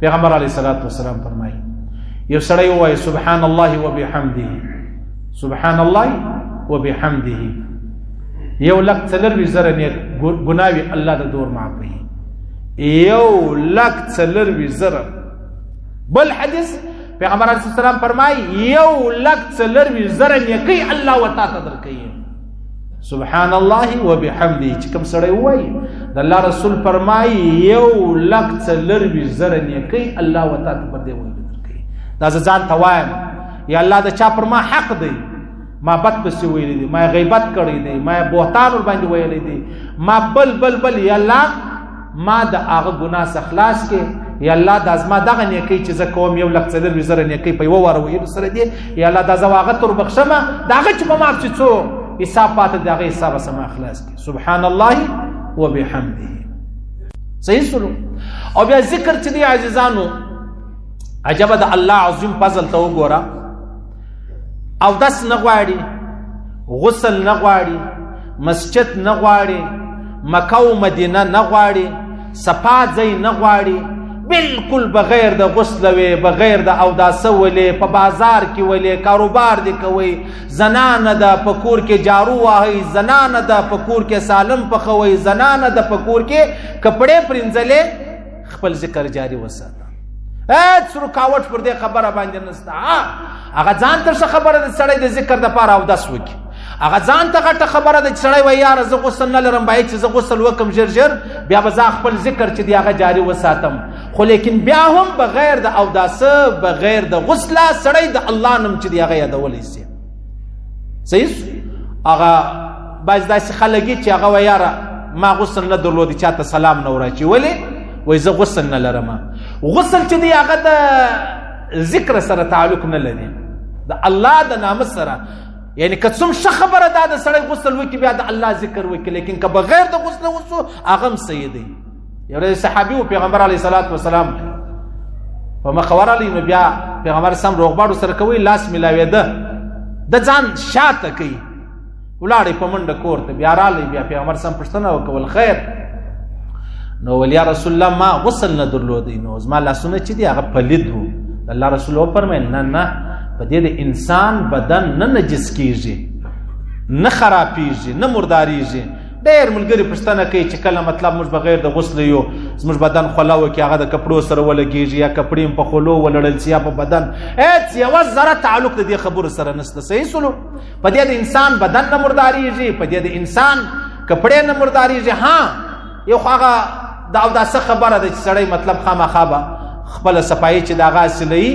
پیغمبر علیه الصلاۃ والسلام فرمایي یو سړی ووایي سبحان الله وبحمده سبحان الله وبحمده 1,40,000 نیک ګناوي الله د دور معاف کوي 1,40,000 بل حدیث پیغمبر علیه السلام فرمایي 1,40,000 نیکي الله وتا ته درکوي سبحان الله وبحمده چې کوم سړی وایي د الله رسول فرمایي 1,40,000 نیکي الله وتا ته پر دې وایي درکوي دا ځان ته وایم یا الله د چا پر ما حق دی ما بد پسې ویلی دی ما غیبت کړی دی ما بهتان ور باندې ویلی دی ما بل یا الله ما د هغه ګناه څخه خلاص کې یا الله د ازما دغه نیکی چې زه کوم 1,40,000 نیکی په یو واره ویلو سره دی یا الله د زواغه تر بخښمه دغه چې په ما چې څو حساب پاته دغه حساب سم خلاص کې سبحان الله وبحمده صحیح سلو او بیا ذکر چې دی عزیزانو عجب د الله عظیم فضل ته وګوره او داس نه غواړي غسل نه غواړي مسجد نه غواړي مکه او مدینه نه غواړي صفا ځای نه غواړي بالکل بغیر د غسل وي بغیر د اوداس ولې په بازار کې ولې کاروبار دی کوي زنانه د پکور کې جارو واهي زنانه د پکور کې سالم پخوي زنانه د پکور کې کپڑے پرنځلې خپل ذکر جاری وساته هیڅ رکاوټ پر دې خبره باندې نشته هغه ځان ته خبره د سړی د ذکر د پاره اوداس وکي هغه ځان ته غټه خبره د سړی وای یار زه غسل نه لرم باید چې زه غسل وکم ژر بیا به زه خپل ذکر چې دی هغه جاری وساتم خو لیکن بیا هم بغیر د اوداس بغیر د غسل سړی د الله نوم چې دی هغه یادولی سي صحیح هغه باز داسې خلګي چې هغه وای یار ما غسل نه درلودي چاته سلام نه ورچی ولی وای زه غسل نه لرم غسل چې دی هغه د ذکر سره تعلق نه لري د الله د نام سره یعنی که څوم ښه خبره ده د سړی غسل وکړي بیا د الله ذکر وکړي لیکن که بغیر د غسل وسو هغه هم صحیح دی یو ورځ صحابي و پیغمبر علیه الصلاۃ والسلام په مخور علی نو بیا پیغمبر سم روغباړو سره کوي لاس ملاوېده د ځان شاته کوي ولاړې په منډه کور ته بیا رالی بیا پیغمبر سم پوښتنه وکول خیر نو ولیا رسول الله ما غسل نه درلودی نو زما لاسونه چې دی هغه پلید وو الله رسول فرمایل نه په دې د انسان بدن نه نجس کیږي نه خرابېږي نه مرداریږي ډېر ملګري پوښتنه کوي چې کله مطلب موږ بغیر د غسل یو زموږ بدن خوله وکړي هغه د کپړو سره ولګېږي یا کپړې په خولو ولړل شي یا په بدن هېڅ یوه ذره تعلق د دې خبرو سره نشته صحیح سلو په دې د انسان بدن نه مرداریږي په دې د انسان کپړې نه مرداریږي ها یو خو هغه د اوداسه خبره ده چې سړی مطلب خامخا به خپل صفایي چې دغه اصلي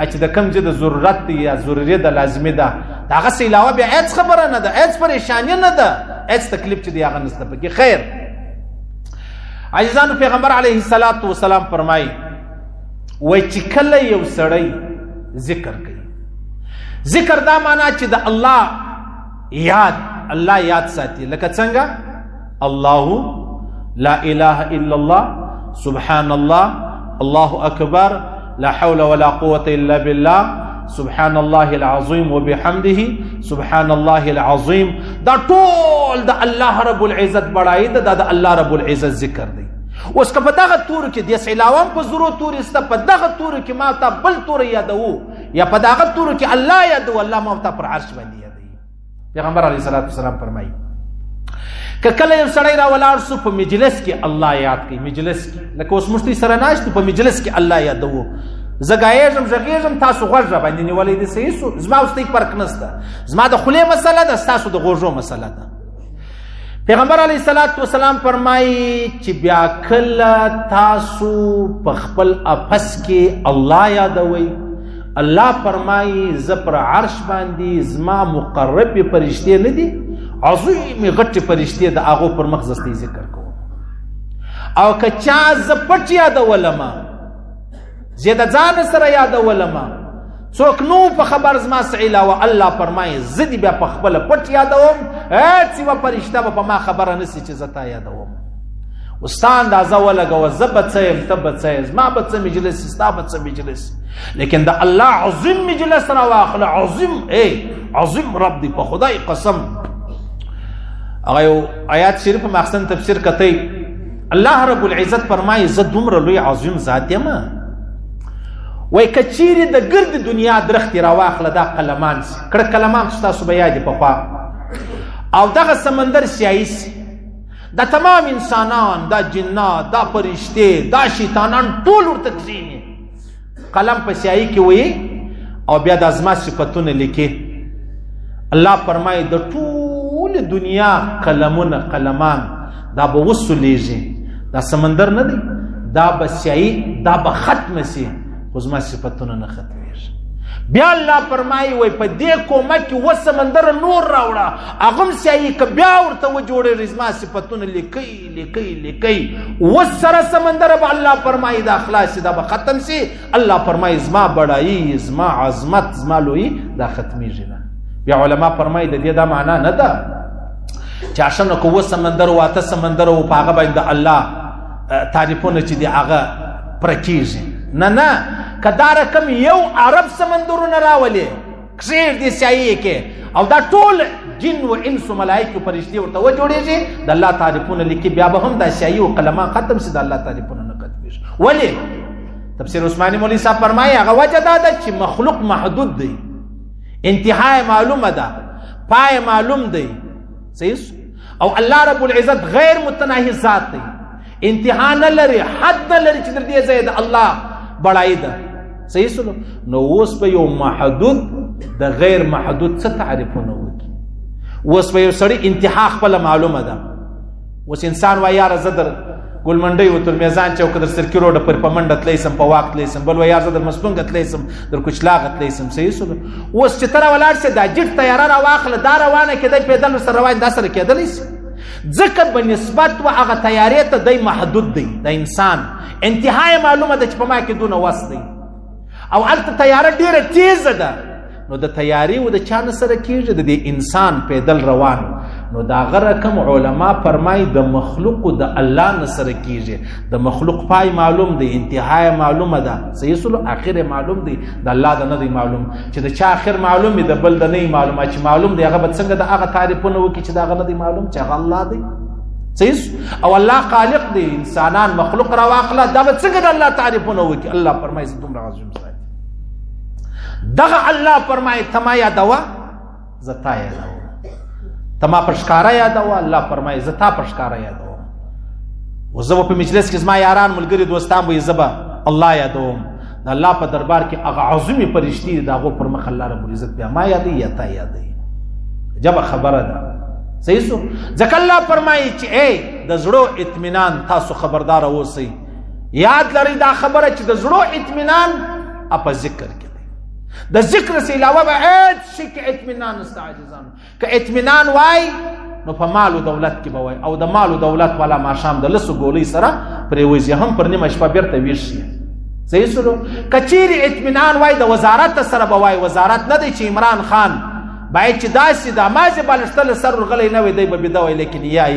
چې د کم چې د ضرورت یا ضروري د لازمي ده دغه څه علاوه بیا هیڅ خبره نه ده هیڅ پریشانی نه ده هیڅ تکلیف چې دی هغه نشته پکې خیر عزیزانو پیغمبر علیه الصلاۃ والسلام فرمایي وای چې کله یو سړی ذکر کوي ذکر دا معنا چې د الله یاد ساتي لکه څنګه الله لا اله الا الله سبحان الله الله اکبر لا حول ولا قوة الا بالله سبحان الله العظيم وبحمده سبحان الله العظيم دا ټول د الله رب العزت بڑای دا د الله رب العزت ذکر دی اوس که په دغه تور کې د سلام په ضرورت تور است په دغه تور کې ما ته بل تور یادو یا په دغه تور کې الله یادو الله ما ته پر عرش باندې یادي پیغمبر علیه الصلاۃ والسلام فرمایي که کله یو سړی را ولاړ سو په مجلس کې الله یاد کوي مجلس کې لکه اوس مشتي سره ناشته په مجلس کې الله یادو زګایږم زګیږم تاسو غوږ باندې نیولې دي صحیح سو زما واستې فرق نشته زما د خله مسله ده تاسو د غوږو مسله ده پیغمبر علیه الصلاۃ والسلام فرمایي چې بیا کله تاسو په خپل افس کې الله یادوي الله فرمایي ز پر عرش باندې زما مقرب فرشتي نه دي عظیم غټ فرشتي د هغه پر مخ زستي ذکر کوم او که چا ز پټ یادولما زیاده ځان سره یادولما څوک نو په خبر زما سعیلا او الله فرمایي زدي بیا په خپل پټ یادوم هیڅ یو فرشته په ما خبره نسی چې زتا یادوم استاد اندازه ولګو زبڅم تبڅم ما بڅ مجلس استابڅ مجلس لیکن د الله عظیم مجلس را واخله عظیم عظیم رب دی په خدای قسم هغه آیات شریف په محسن تفسیر کته الله رب العزت فرمایي زه دومره لوی عظیم ذات یم وای کچیرې د ګرد دنیا درختې راواخله دا قلمان سي کړه قلمان خو تاسو به یاد پخوا او دغه سمندر سیاهي سي دا تمام انسانان دا جنات دا فرشتې دا شیطانان ټول ورته کښېني قلم په سیاهي کې وي او بیا د زما صفتونه لیکي الله فرمایي د ټول دنیا قلمان دا به وسولیږي دا سمندر نه دی دا به سیاهي دا به ختم سي خو زما صفتونه نه ختمیږي بیا الله فرمایي وای په دې کومه کې و سمندر نور راوړه هغه هم سیاهي که بیا ورته وجوړېږي زما صفتونه لیکي و سره سمندر به الله فرمایي دا خلاص دا به ختم سي الله فرمایي زما بډایي زما عظمت زما لویي دا ختمیږي نه بیا علما فرمایي د دې دا معنا نه ده چې اشنه کو و سمندر واته سمندر او په هغه باندې الله تعریفونه چې دی هغه پرکیږي نه کدا رقم یو عرب سمندرونه راولي کښېر دي سیاهي کې او دا ټول جن و انس و ملائکه فرشتي ورته وجوړېږي د الله تعریفونه لیکي بیا به هم دا سیاهي او قلمان ختم سي د الله تعریفونه نه ختمېږي ولې تفسیر عثماني مولوي صاحب فرمایي هغه وجه دا ده چې مخلوق محدود دی انتهای معلومه ده پای معلوم دی صحیح او الله رب العزت غیر متناهي ذات دی انتها نه لري حد نه لري چې در دې ځای د الله بڑائی ده صحیح سلو نو اوس په یو محدود د غیر محدود څه تعریفونه وکړي اوس په یو سړی انتها خپل معلومه ده اوس انسان وایي یاره زه در ګلمنډۍ و تر میزان چوک در سرکي روډه پر په منډه تلی سم په واک تلی سم بل وایي یاره زه در مسپنګه تلی سم در کوچلاغه تلی سم صحیح سلو اوس چې ته راولاړ سې دا جټ طیاره راواخله دا روانه کېدی پیدل سره روان دا سره کېدلی سي ځکه به نسبت و هغه تیارې ته دی محدود دی د انسان انتهای معلومه ده چې په ما کې دونه وس دی او هلته تیاره ډېره تیزه ده نو د تیارې و د چا نه سره کېږي د دې انسان پیدل روان نو د هغه رقم علما فرمایي د مخلوقو د الله نه سره کېږي د مخلوق پای معلوم دی انتهای معلومه ده صحیح سلو اخر معلوم دی د الله د نه دی معلوم چې د چا اخر معلوم دی د بل د نه معلومه چې معلوم دی هغه به څنګه د هغه تعریفونه وکړي چې د هغه نه دی معلوم چې هغه الله دی صحیح او الله خالق دی انسانان مخلوق راواخله دا به څنګه د الله تعریفونه وکړي الله فرمایي زه دومره عظیم ذات دغه الله فرمایي ته ما یادوه زه تا یادوم ته ما پر ښکاره یادوه الله فرمایي زه تا پر ښکاره یادوم اوس زه به په مجلس کې زما یاران ملګري دوستان به زه به الله یادوم د الله په دربار کې هغه عظیمې فرشتې دي د هغو پر مخ الله رب العزت بیا ما یادوي یا تا یادوي عجبه خبره ده صحیح سو ځکه الله فرمایي چې ای د زړو اطمینان تاسو خبردار اوسئ یاد لرئ دا خبره چې د زړو اطمینان په ذکر کې د ذکر سے علاوه به هیڅ شي کې اطمینان نشته عاجزانو که اطمینان وای نو په مال او دولت کې به وای او د مال او دولت والا ماښام د لسو ګولۍ سره پرېوځي هم پر نیمه شپه بیرته ویښ شي صحیح سلو که چیرې اطمینان وای د وزارت سره به وای وزارت نه دی چې عمران خان باید چې داسې د مازې بالښته له سر ورغلی نه وی دی به بیده وای لیکن یا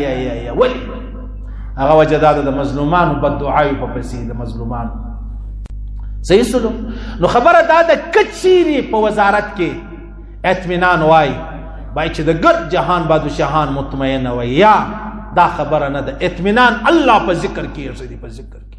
ولې هغه وجه دا ده د مظلومانو بددعایو په پسې د مظلومانو صحیح سلو نو خبره دا ده که چیرې په وزارت کې اطمینان وای باید چې د ګرد جهان بادشاهان مطمئن وای یا دا خبره نه ده اطمینان الله په ذکر کې ارشدي په ذکر کې